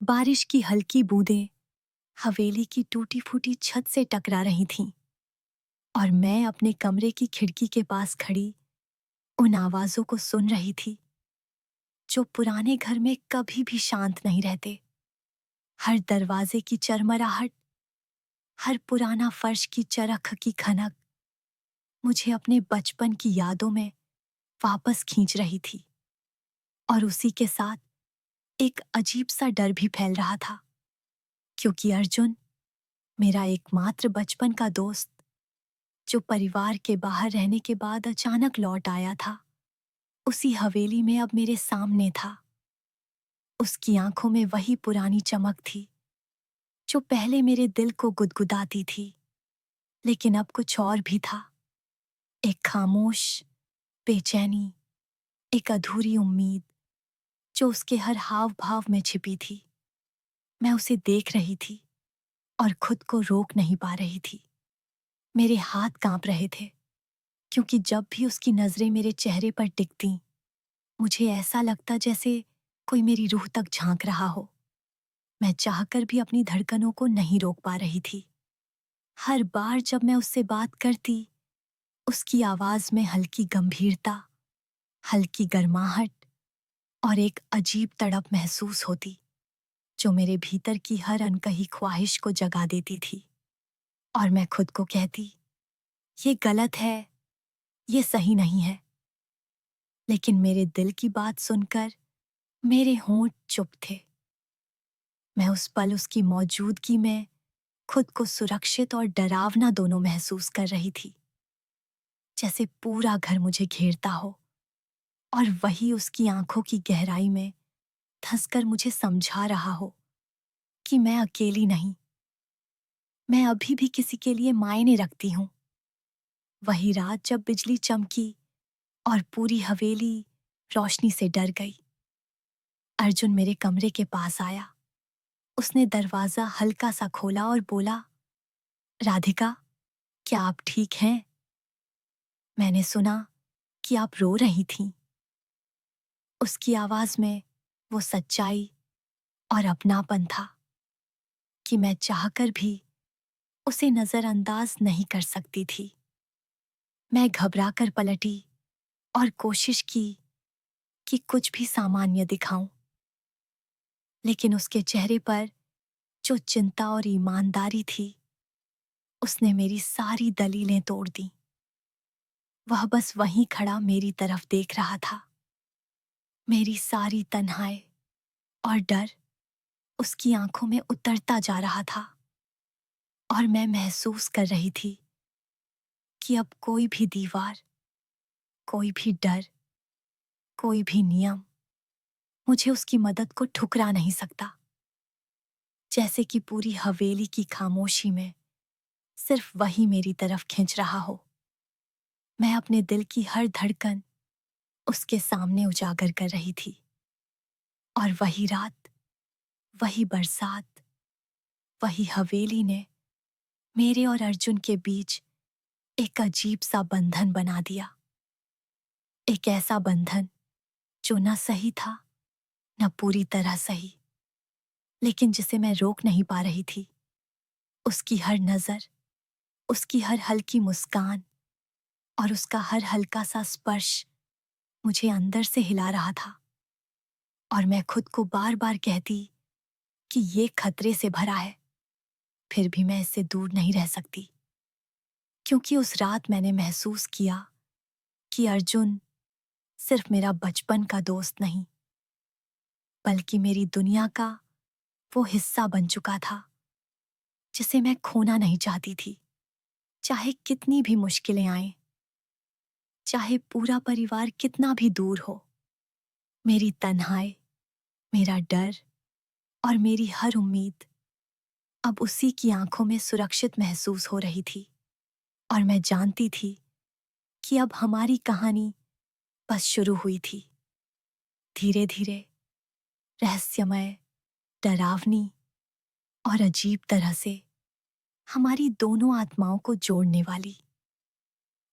बारिश की हल्की बूंदें हवेली की टूटी फूटी छत से टकरा रही थीं और मैं अपने कमरे की खिड़की के पास खड़ी उन आवाजों को सुन रही थी जो पुराने घर में कभी भी शांत नहीं रहते। हर दरवाजे की चरमराहट, हर पुराना फर्श की चरख की खनक मुझे अपने बचपन की यादों में वापस खींच रही थी। और उसी के साथ एक अजीब सा डर भी फैल रहा था, क्योंकि अर्जुन, मेरा एकमात्र बचपन का दोस्त, जो परिवार के बाहर रहने के बाद अचानक लौट आया था, उसी हवेली में अब मेरे सामने था। उसकी आंखों में वही पुरानी चमक थी जो पहले मेरे दिल को गुदगुदाती थी, लेकिन अब कुछ और भी था। एक खामोश बेचैनी, एक अधूरी उम्मीद जो उसके हर हाव भाव में छिपी थी। मैं उसे देख रही थी और खुद को रोक नहीं पा रही थी। मेरे हाथ कांप रहे थे, क्योंकि जब भी उसकी नजरें मेरे चेहरे पर टिकतीं, मुझे ऐसा लगता जैसे कोई मेरी रूह तक झांक रहा हो। मैं चाहकर भी अपनी धड़कनों को नहीं रोक पा रही थी। हर बार जब मैं उससे बात करती, उसकी आवाज में हल्की गंभीरता, हल्की गर्माहट और एक अजीब तड़प महसूस होती, जो मेरे भीतर की हर अनकही ख्वाहिश को जगा देती थी। और मैं खुद को कहती, ये गलत है, ये सही नहीं है। लेकिन मेरे दिल की बात सुनकर मेरे होंठ चुप थे। मैं उस पल उसकी मौजूदगी में खुद को सुरक्षित और डरावना दोनों महसूस कर रही थी, जैसे पूरा घर मुझे घेरता हो और वही उसकी आंखों की गहराई में धंसकर मुझे समझा रहा हो कि मैं अकेली नहीं, मैं अभी भी किसी के लिए मायने रखती हूँ। वही रात जब बिजली चमकी और पूरी हवेली रोशनी से डर गई। अर्जुन मेरे कमरे के पास आया। उसने दरवाजा हल्का सा खोला और बोला, राधिका, क्या आप ठीक हैं? मैंने सुना कि आप रो रही थीं। उसकी आवाज में वो सच्चाई और अपनापन था कि मैं चाहकर भी उसे नजरअंदाज नहीं कर सकती थी। मैं घबराकर पलटी और कोशिश की कि कुछ भी सामान्य दिखाऊं, लेकिन उसके चेहरे पर जो चिंता और ईमानदारी थी, उसने मेरी सारी दलीलें तोड़ दी। वह बस वहीं खड़ा मेरी तरफ देख रहा था। मेरी सारी तन्हाई और डर उसकी आंखों में उतरता जा रहा था, और मैं महसूस कर रही थी कि अब कोई भी दीवार, कोई भी डर, कोई भी नियम मुझे उसकी मदद को ठुकरा नहीं सकता। जैसे कि पूरी हवेली की खामोशी में सिर्फ वही मेरी तरफ खींच रहा हो। मैं अपने दिल की हर धड़कन उसके सामने उजागर कर रही थी। और वही रात, वही बरसात, वही हवेली ने मेरे और अर्जुन के बीच एक अजीब सा बंधन बना दिया। एक ऐसा बंधन जो न सही था, न पूरी तरह सही, लेकिन जिसे मैं रोक नहीं पा रही थी। उसकी हर नजर, उसकी हर हल्की मुस्कान और उसका हर हल्का सा स्पर्श मुझे अंदर से हिला रहा था। और मैं खुद को बार बार कहती कि ये खतरे से भरा है, फिर भी मैं इससे दूर नहीं रह सकती। क्योंकि उस रात मैंने महसूस किया कि अर्जुन सिर्फ मेरा बचपन का दोस्त नहीं, बल्कि मेरी दुनिया का वो हिस्सा बन चुका था जिसे मैं खोना नहीं चाहती थी। चाहे कितनी भी मुश्किलें आएं, चाहे पूरा परिवार कितना भी दूर हो, मेरी तन्हाई, मेरा डर और मेरी हर उम्मीद अब उसी की आंखों में सुरक्षित महसूस हो रही थी। और मैं जानती थी कि अब हमारी कहानी बस शुरू हुई थी। धीरे धीरे, रहस्यमय, डरावनी और अजीब तरह से हमारी दोनों आत्माओं को जोड़ने वाली।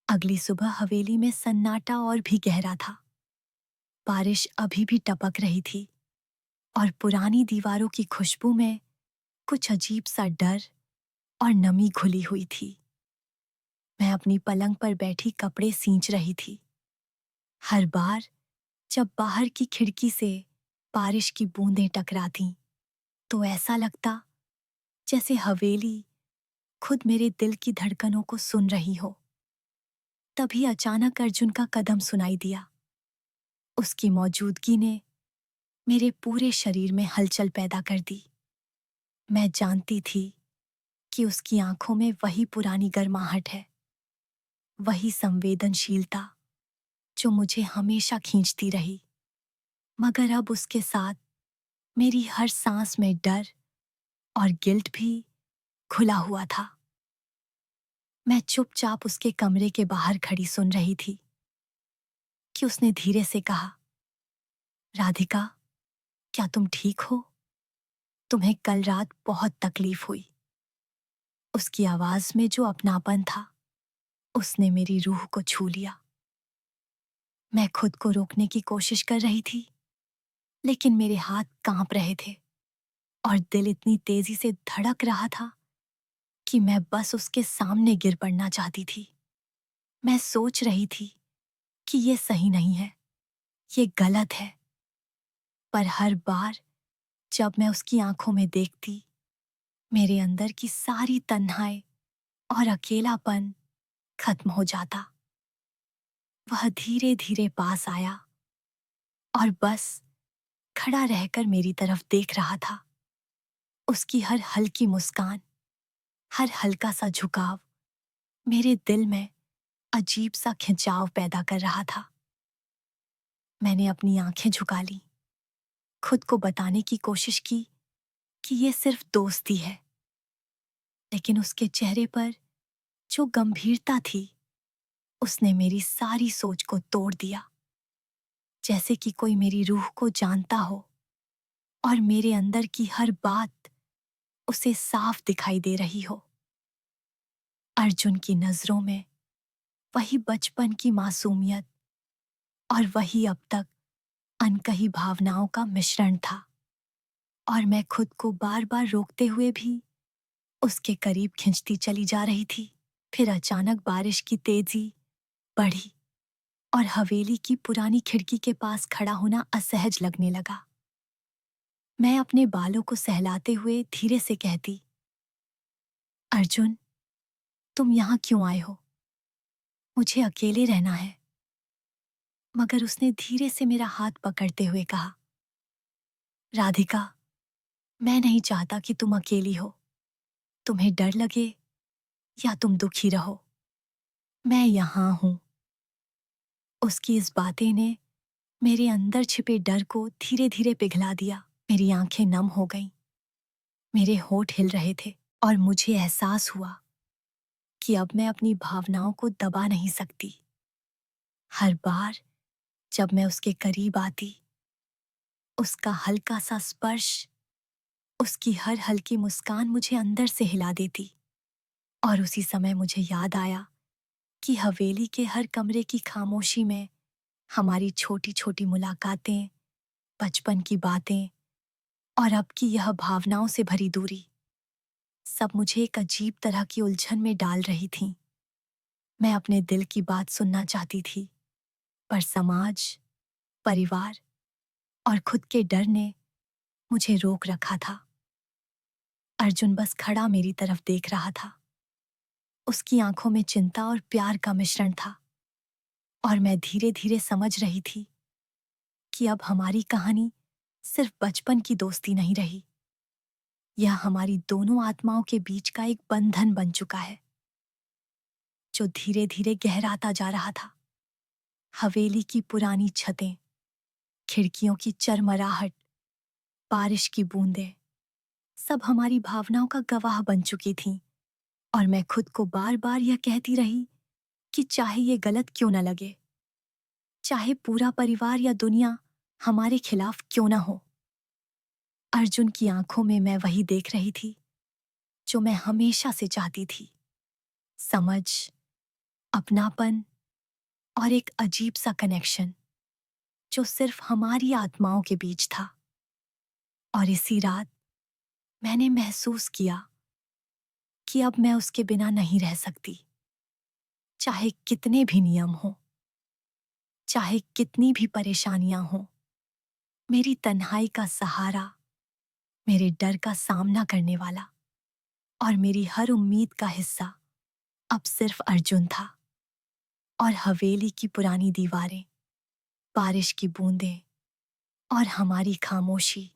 अगली सुबह हवेली में सन्नाटा और भी गहरा था। बारिश अभी भी टपक रही थी और पुरानी दीवारों की खुशबू में कुछ अजीब सा डर और नमी घुली हुई थी। मैं अपनी पलंग पर बैठी कपड़े सींच रही थी। हर बार जब बाहर की खिड़की से बारिश की बूंदें टकरातीं, तो ऐसा लगता जैसे हवेली खुद मेरे दिल की धड़कनों को सुन रही हो। तभी अचानक अर्जुन का कदम सुनाई दिया। उसकी मौजूदगी ने मेरे पूरे शरीर में हलचल पैदा कर दी। मैं जानती थी कि उसकी आंखों में वही पुरानी गर्माहट है, वही संवेदनशीलता जो मुझे हमेशा खींचती रही। मगर अब उसके साथ मेरी हर सांस में डर और गिल्ट भी खुला हुआ था। मैं चुपचाप उसके कमरे के बाहर खड़ी सुन रही थी कि उसने धीरे से कहा, राधिका, क्या तुम ठीक हो? तुम्हें कल रात बहुत तकलीफ हुई। उसकी आवाज में जो अपनापन था, उसने मेरी रूह को छू लिया। मैं खुद को रोकने की कोशिश कर रही थी, लेकिन मेरे हाथ कांप रहे थे और दिल इतनी तेजी से धड़क रहा था कि मैं बस उसके सामने गिर पड़ना चाहती थी। मैं सोच रही थी कि ये सही नहीं है, ये गलत है। पर हर बार जब मैं उसकी आंखों में देखती, मेरे अंदर की सारी तन्हाई और अकेलापन खत्म हो जाता। वह धीरे धीरे पास आया और बस खड़ा रहकर मेरी तरफ देख रहा था। उसकी हर हल्की मुस्कान, हर हल्का सा झुकाव मेरे दिल में अजीब सा खिंचाव पैदा कर रहा था। मैंने अपनी आंखें झुका ली, खुद को बताने की कोशिश की कि ये सिर्फ दोस्ती है। लेकिन उसके चेहरे पर जो गंभीरता थी, उसने मेरी सारी सोच को तोड़ दिया। जैसे कि कोई मेरी रूह को जानता हो और मेरे अंदर की हर बात उसे साफ दिखाई दे रही हो। अर्जुन की नजरों में वही बचपन की मासूमियत और वही अब तक अनकही भावनाओं का मिश्रण था। और मैं खुद को बार बार रोकते हुए भी उसके करीब खिंचती चली जा रही थी। फिर अचानक बारिश की तेजी बढ़ी और हवेली की पुरानी खिड़की के पास खड़ा होना असहज लगने लगा। मैं अपने बालों को सहलाते हुए धीरे से कहती, अर्जुन, तुम यहाँ क्यों आए हो? मुझे अकेले रहना है। मगर उसने धीरे से मेरा हाथ पकड़ते हुए कहा, राधिका, मैं नहीं चाहता कि तुम अकेली हो। तुम्हें डर लगे या तुम दुखी रहो, मैं यहाँ हूं। उसकी इस बातें ने मेरे अंदर छिपे डर को धीरे धीरे पिघला दिया। मेरी आंखें नम हो गईं, मेरे होंठ हिल रहे थे और मुझे एहसास हुआ कि अब मैं अपनी भावनाओं को दबा नहीं सकती। हर बार जब मैं उसके करीब आती, उसका हल्का सा स्पर्श, उसकी हर हल्की मुस्कान मुझे अंदर से हिला देती। और उसी समय मुझे याद आया कि हवेली के हर कमरे की खामोशी में हमारी छोटी छोटी मुलाकातें, बचपन की बातें और अब की यह भावनाओं से भरी दूरी, सब मुझे एक अजीब तरह की उलझन में डाल रही थीं। मैं अपने दिल की बात सुनना चाहती थी, पर समाज, परिवार और खुद के डर ने मुझे रोक रखा था। अर्जुन बस खड़ा मेरी तरफ देख रहा था। उसकी आंखों में चिंता और प्यार का मिश्रण था और मैं धीरे धीरे समझ रही थी कि अब हमारी कहानी सिर्फ बचपन की दोस्ती नहीं रही, यह हमारी दोनों आत्माओं के बीच का एक बंधन बन चुका है, जो धीरे धीरे गहराता जा रहा था। हवेली की पुरानी छतें, खिड़कियों की चरमराहट, बारिश की बूंदें, सब हमारी भावनाओं का गवाह बन चुकी थीं। और मैं खुद को बार बार यह कहती रही कि चाहे ये गलत क्यों न लगे, चाहे पूरा परिवार या दुनिया हमारे खिलाफ क्यों न हो, अर्जुन की आंखों में मैं वही देख रही थी जो मैं हमेशा से चाहती थी। समझ, अपनापन और एक अजीब सा कनेक्शन जो सिर्फ हमारी आत्माओं के बीच था। और इसी रात मैंने महसूस किया कि अब मैं उसके बिना नहीं रह सकती। चाहे कितने भी नियम हों, चाहे कितनी भी परेशानियां हों, मेरी तन्हाई का सहारा, मेरे डर का सामना करने वाला और मेरी हर उम्मीद का हिस्सा अब सिर्फ अर्जुन था। और हवेली की पुरानी दीवारें, बारिश की बूंदें और हमारी खामोशी,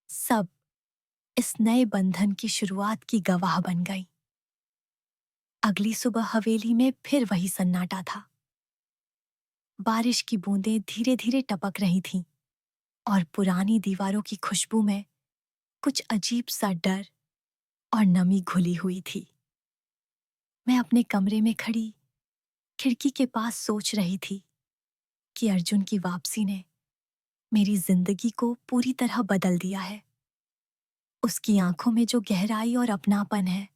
सब इस नए बंधन की शुरुआत की गवाह बन गई। अगली सुबह हवेली में फिर वही सन्नाटा था। बारिश की बूंदें धीरे धीरे टपक रही थीं और पुरानी दीवारों की खुशबू में कुछ अजीब सा डर और नमी घुली हुई थी। मैं अपने कमरे में खड़ी खिड़की के पास सोच रही थी कि अर्जुन की वापसी ने मेरी जिंदगी को पूरी तरह बदल दिया है। उसकी आंखों में जो गहराई और अपनापन है,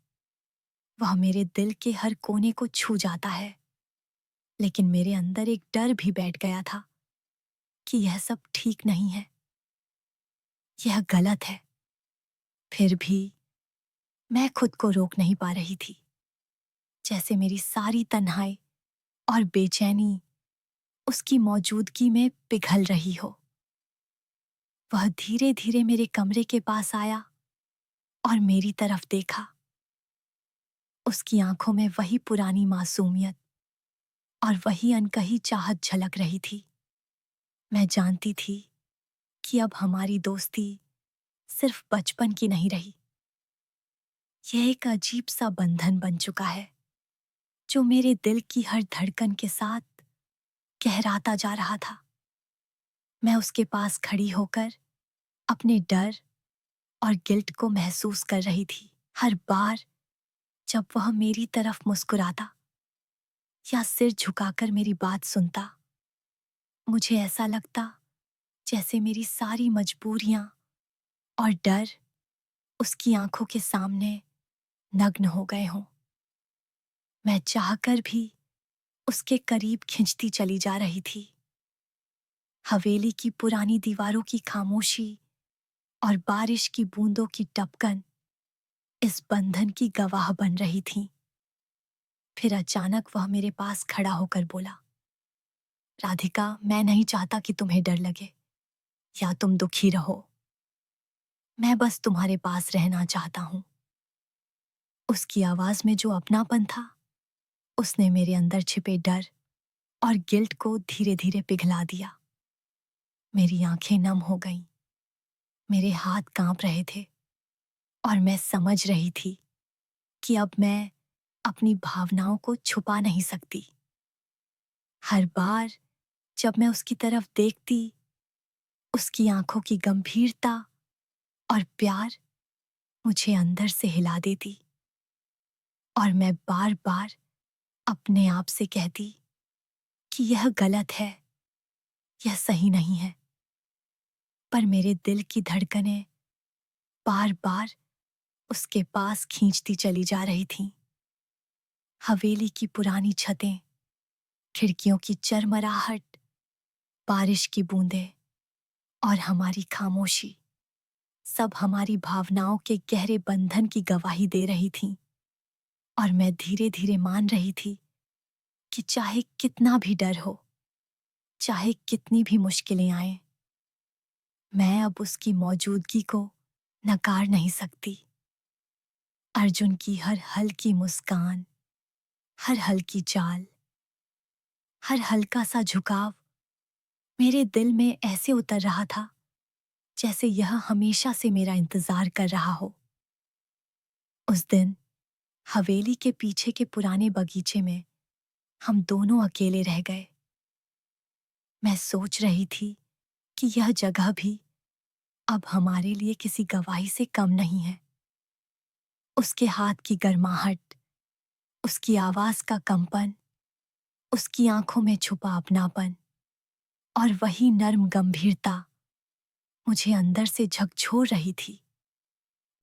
वह मेरे दिल के हर कोने को छू जाता है। लेकिन मेरे अंदर एक डर भी बैठ गया था कि यह सब ठीक नहीं है, यह गलत है। फिर भी मैं खुद को रोक नहीं पा रही थी, जैसे मेरी सारी तन्हाई और बेचैनी उसकी मौजूदगी में पिघल रही हो। वह धीरे धीरे मेरे कमरे के पास आया और मेरी तरफ देखा। उसकी आंखों में वही पुरानी मासूमियत और वही अनकही चाहत झलक रही थी। मैं जानती थी कि अब हमारी दोस्ती सिर्फ बचपन की नहीं रही, यह एक अजीब सा बंधन बन चुका है जो मेरे दिल की हर धड़कन के साथ गहराता जा रहा था। मैं उसके पास खड़ी होकर अपने डर और गिल्ट को महसूस कर रही थी। हर बार जब वह मेरी तरफ मुस्कुराता या सिर झुकाकर मेरी बात सुनता, मुझे ऐसा लगता जैसे मेरी सारी मजबूरियां और डर उसकी आंखों के सामने नग्न हो गए हों। मैं चाहकर भी उसके करीब खिंचती चली जा रही थी। हवेली की पुरानी दीवारों की खामोशी और बारिश की बूंदों की टपकन इस बंधन की गवाह बन रही थी। फिर अचानक वह मेरे पास खड़ा होकर बोला, राधिका, मैं नहीं चाहता कि तुम्हें डर लगे या तुम दुखी रहो। मैं बस तुम्हारे पास रहना चाहता हूं। उसकी आवाज में जो अपनापन था, उसने मेरे अंदर छिपे डर और गिल्ट को धीरे धीरे पिघला दिया। मेरी आंखें नम हो गईं, मेरे हाथ कांप रहे थे और मैं समझ रही थी कि अब मैं अपनी भावनाओं को छुपा नहीं सकती। हर बार जब मैं उसकी तरफ देखती, उसकी आंखों की गंभीरता और प्यार मुझे अंदर से हिला देती और मैं बार बार अपने आप से कहती कि यह गलत है, यह सही नहीं है। पर मेरे दिल की धड़कनें बार बार उसके पास खींचती चली जा रही थीं। हवेली की पुरानी छतें, खिड़कियों की चरमराहट, बारिश की बूंदें और हमारी खामोशी, सब हमारी भावनाओं के गहरे बंधन की गवाही दे रही थीं। और मैं धीरे धीरे मान रही थी कि चाहे कितना भी डर हो, चाहे कितनी भी मुश्किलें आए, मैं अब उसकी मौजूदगी को नकार नहीं सकती। अर्जुन की हर हल्की मुस्कान, हर हल्की चाल, हर हल्का सा झुकाव मेरे दिल में ऐसे उतर रहा था जैसे यह हमेशा से मेरा इंतजार कर रहा हो। उस दिन हवेली के पीछे के पुराने बगीचे में हम दोनों अकेले रह गए। मैं सोच रही थी कि यह जगह भी अब हमारे लिए किसी गवाही से कम नहीं है। उसके हाथ की गर्माहट, उसकी आवाज का कंपन, उसकी आंखों में छुपा अपनापन और वही नर्म गंभीरता मुझे अंदर से झकझोर रही थी।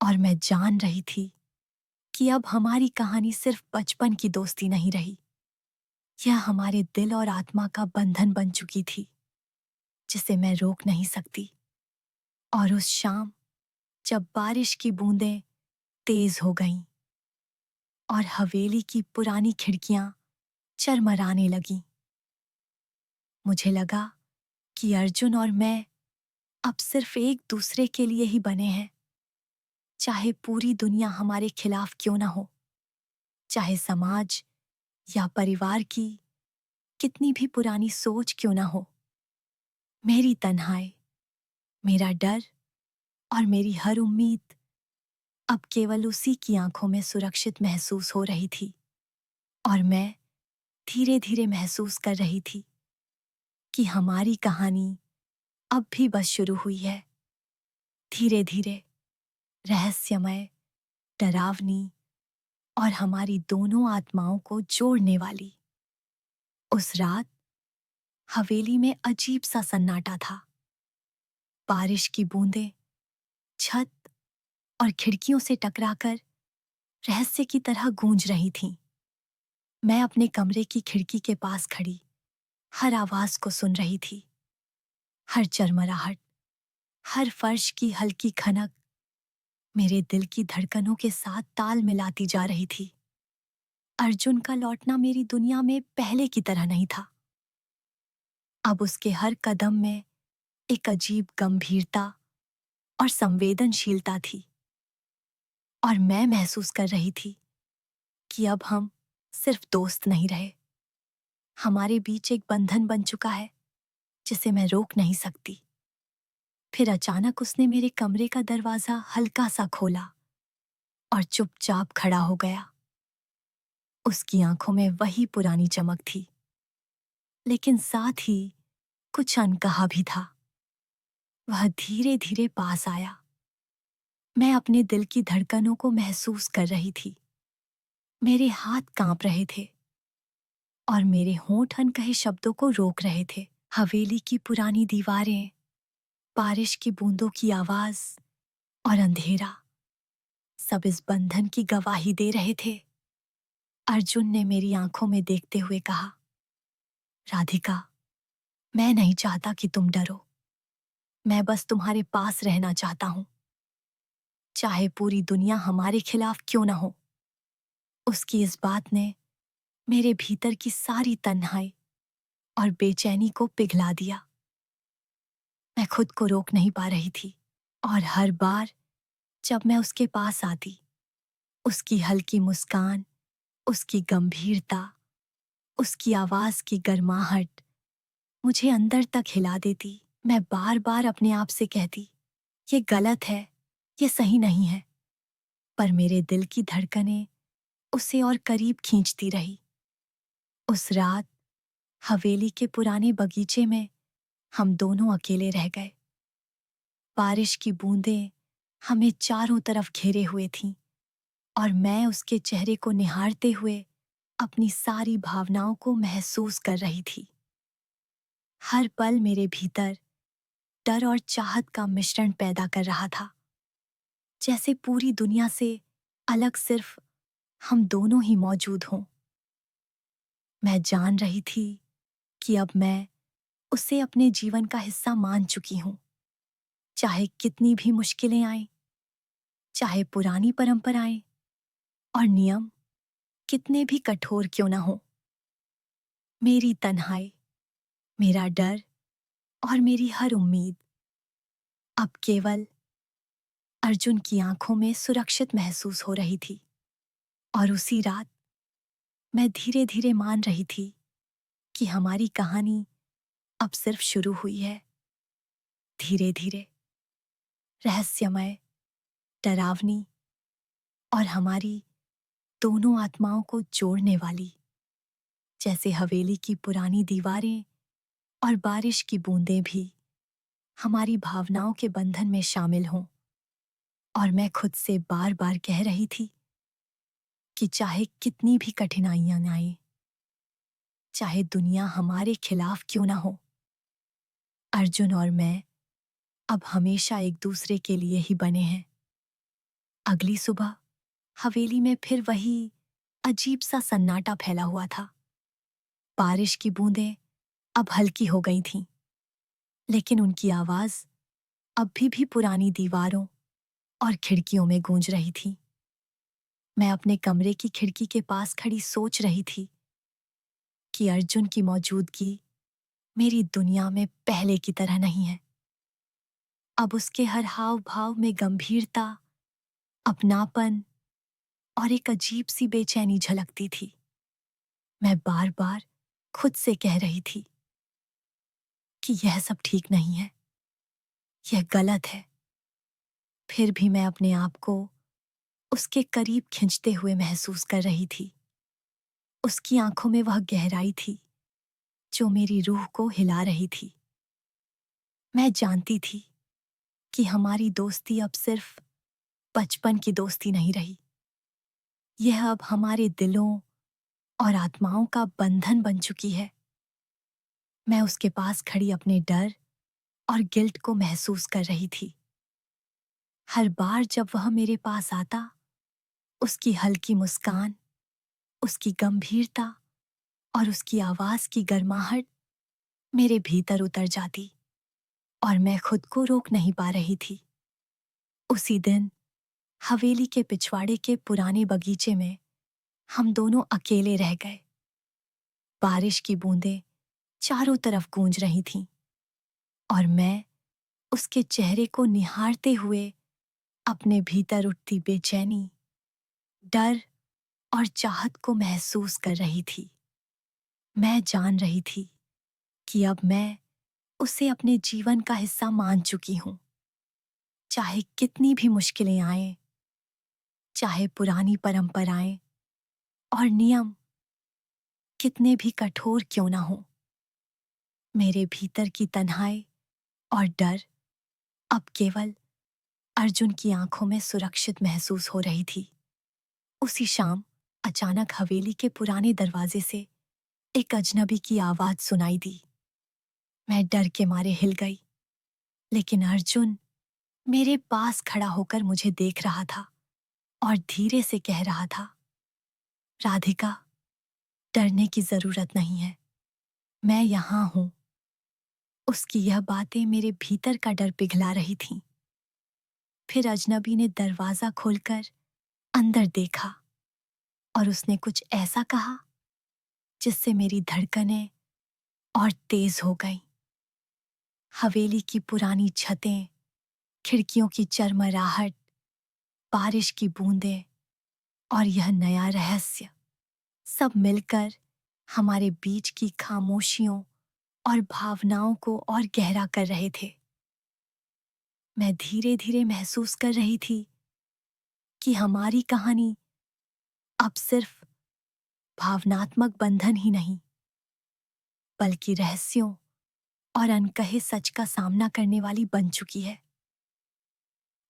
और मैं जान रही थी कि अब हमारी कहानी सिर्फ बचपन की दोस्ती नहीं रही, यह हमारे दिल और आत्मा का बंधन बन चुकी थी, जिसे मैं रोक नहीं सकती और उस शाम जब बारिश की बूंदें तेज हो गईं और हवेली की पुरानी खिड़कियां चरमराने लगीं, मुझे लगा कि अर्जुन और मैं अब सिर्फ एक दूसरे के लिए ही बने हैं। चाहे पूरी दुनिया हमारे खिलाफ क्यों ना हो, चाहे समाज या परिवार की कितनी भी पुरानी सोच क्यों ना हो, मेरी तन्हाई, मेरा डर और मेरी हर उम्मीद अब केवल उसी की आंखों में सुरक्षित महसूस हो रही थी। और मैं धीरे धीरे महसूस कर रही थी कि हमारी कहानी अब भी बस शुरू हुई है। धीरे धीरे रहस्यमय, डरावनी और हमारी दोनों आत्माओं को जोड़ने वाली। उस रात हवेली में अजीब सा सन्नाटा था। बारिश की बूंदें छत और खिड़कियों से टकराकर रहस्य की तरह गूंज रही थीं। मैं अपने कमरे की खिड़की के पास खड़ी हर आवाज को सुन रही थी। हर चरमराहट, हर फर्श की हल्की खनक मेरे दिल की धड़कनों के साथ ताल मिलाती जा रही थी। अर्जुन का लौटना मेरी दुनिया में पहले की तरह नहीं था। अब उसके हर कदम में एक अजीब गंभीरता और संवेदनशीलता थी। और मैं महसूस कर रही थी कि अब हम सिर्फ दोस्त नहीं रहे, हमारे बीच एक बंधन बन चुका है जिसे मैं रोक नहीं सकती। फिर अचानक उसने मेरे कमरे का दरवाजा हल्का सा खोला और चुपचाप खड़ा हो गया। उसकी आंखों में वही पुरानी चमक थी, लेकिन साथ ही कुछ अनकहा भी था। वह धीरे धीरे पास आया। मैं अपने दिल की धड़कनों को महसूस कर रही थी। मेरे हाथ कांप रहे थे और मेरे होंठ अनकहे शब्दों को रोक रहे थे। हवेली की पुरानी दीवारें, बारिश की बूंदों की आवाज और अंधेरा सब इस बंधन की गवाही दे रहे थे। अर्जुन ने मेरी आंखों में देखते हुए कहा, राधिका, मैं नहीं चाहता कि तुम डरो। मैं बस तुम्हारे पास रहना चाहता हूं, चाहे पूरी दुनिया हमारे खिलाफ क्यों ना हो। उसकी इस बात ने मेरे भीतर की सारी तन्हाई और बेचैनी को पिघला दिया। मैं खुद को रोक नहीं पा रही थी और हर बार जब मैं उसके पास आती, उसकी हल्की मुस्कान, उसकी गंभीरता, उसकी आवाज की गर्माहट मुझे अंदर तक हिला देती। मैं बार बार अपने आप से कहती, ये गलत है, ये सही नहीं है। पर मेरे दिल की धड़कनें उसे और करीब खींचती रही। उस रात हवेली के पुराने बगीचे में हम दोनों अकेले रह गए। बारिश की बूंदें हमें चारों तरफ घेरे हुए थीं और मैं उसके चेहरे को निहारते हुए अपनी सारी भावनाओं को महसूस कर रही थी। हर पल मेरे भीतर डर और चाहत का मिश्रण पैदा कर रहा था, जैसे पूरी दुनिया से अलग सिर्फ हम दोनों ही मौजूद हों। मैं जान रही थी कि अब मैं उसे अपने जीवन का हिस्सा मान चुकी हूं। चाहे कितनी भी मुश्किलें आए, चाहे पुरानी परंपराएं और नियम कितने भी कठोर क्यों ना हो, मेरी तन्हाई, मेरा डर और मेरी हर उम्मीद अब केवल अर्जुन की आंखों में सुरक्षित महसूस हो रही थी। और उसी रात मैं धीरे धीरे मान रही थी कि हमारी कहानी अब सिर्फ शुरू हुई है। धीरे धीरे रहस्यमय, डरावनी और हमारी दोनों आत्माओं को जोड़ने वाली, जैसे हवेली की पुरानी दीवारें और बारिश की बूंदें भी हमारी भावनाओं के बंधन में शामिल हों। और मैं खुद से बार बार कह रही थी कि चाहे कितनी भी कठिनाइयां आए, चाहे दुनिया हमारे खिलाफ क्यों ना हो, अर्जुन और मैं अब हमेशा एक दूसरे के लिए ही बने हैं। अगली सुबह हवेली में फिर वही अजीब सा सन्नाटा फैला हुआ था। बारिश की बूंदें अब हल्की हो गई थीं, लेकिन उनकी आवाज अब भी पुरानी दीवारों और खिड़कियों में गूंज रही थी। मैं अपने कमरे की खिड़की के पास खड़ी सोच रही थी कि अर्जुन की मौजूदगी मेरी दुनिया में पहले की तरह नहीं है। अब उसके हर हाव भाव में गंभीरता, अपनापन और एक अजीब सी बेचैनी झलकती थी। मैं बार बार खुद से कह रही थी कि यह सब ठीक नहीं है, यह गलत है। फिर भी मैं अपने आप को उसके करीब खींचते हुए महसूस कर रही थी। उसकी आंखों में वह गहराई थी जो मेरी रूह को हिला रही थी। मैं जानती थी कि हमारी दोस्ती अब सिर्फ बचपन की दोस्ती नहीं रही। यह अब हमारे दिलों और आत्माओं का बंधन बन चुकी है। मैं उसके पास खड़ी अपने डर और गिल्ट को महसूस कर रही थी। हर बार जब वह मेरे पास आता, उसकी हल्की मुस्कान, उसकी गंभीरता और उसकी आवाज की गर्माहट मेरे भीतर उतर जाती और मैं खुद को रोक नहीं पा रही थी। उसी दिन हवेली के पिछवाड़े के पुराने बगीचे में हम दोनों अकेले रह गए। बारिश की बूंदें चारों तरफ गूंज रही थीं और मैं उसके चेहरे को निहारते हुए अपने भीतर उठती बेचैनी, डर और चाहत को महसूस कर रही थी। मैं जान रही थी कि अब मैं उसे अपने जीवन का हिस्सा मान चुकी हूं। चाहे कितनी भी मुश्किलें आएं, चाहे पुरानी परंपराएं और नियम कितने भी कठोर क्यों ना हो, मेरे भीतर की तन्हाई और डर अब केवल अर्जुन की आंखों में सुरक्षित महसूस हो रही थी। उसी शाम अचानक हवेली के पुराने दरवाजे से एक अजनबी की आवाज सुनाई दी। मैं डर के मारे हिल गई, लेकिन अर्जुन मेरे पास खड़ा होकर मुझे देख रहा था और धीरे से कह रहा था, राधिका, डरने की जरूरत नहीं है, मैं यहां हूं। उसकी यह बातें मेरे भीतर का डर पिघला रही थीं। फिर अजनबी ने दरवाजा खोलकर अंदर देखा और उसने कुछ ऐसा कहा जिससे मेरी धड़कनें और तेज हो गईं। हवेली की पुरानी छतें, खिड़कियों की चरमराहट, बारिश की बूंदें और यह नया रहस्य सब मिलकर हमारे बीच की खामोशियों और भावनाओं को और गहरा कर रहे थे। मैं धीरे धीरे महसूस कर रही थी कि हमारी कहानी अब सिर्फ भावनात्मक बंधन ही नहीं, बल्कि रहस्यों और अनकहे सच का सामना करने वाली बन चुकी है।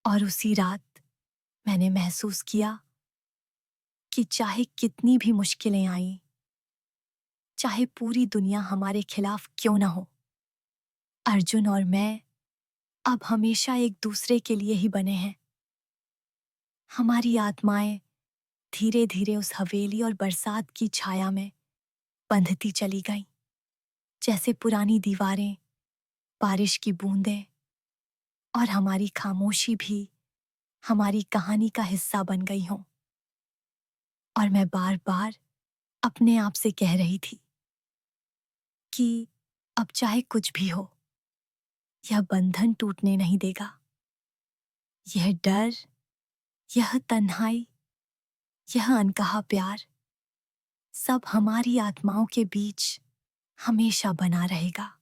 और उसी रात मैंने महसूस किया कि चाहे कितनी भी मुश्किलें आईं, चाहे पूरी दुनिया हमारे खिलाफ क्यों ना हो, अर्जुन और मैं अब हमेशा एक दूसरे के लिए ही बने हैं। हमारी आत्माएं धीरे धीरे उस हवेली और बरसात की छाया में बंधती चली गईं, जैसे पुरानी दीवारें, बारिश की बूंदें और हमारी खामोशी भी हमारी कहानी का हिस्सा बन गई हों। और मैं बार बार अपने आप से कह रही थी कि अब चाहे कुछ भी हो, यह बंधन टूटने नहीं देगा। यह डर, यह तन्हाई, यह अनकहा प्यार सब हमारी आत्माओं के बीच हमेशा बना रहेगा।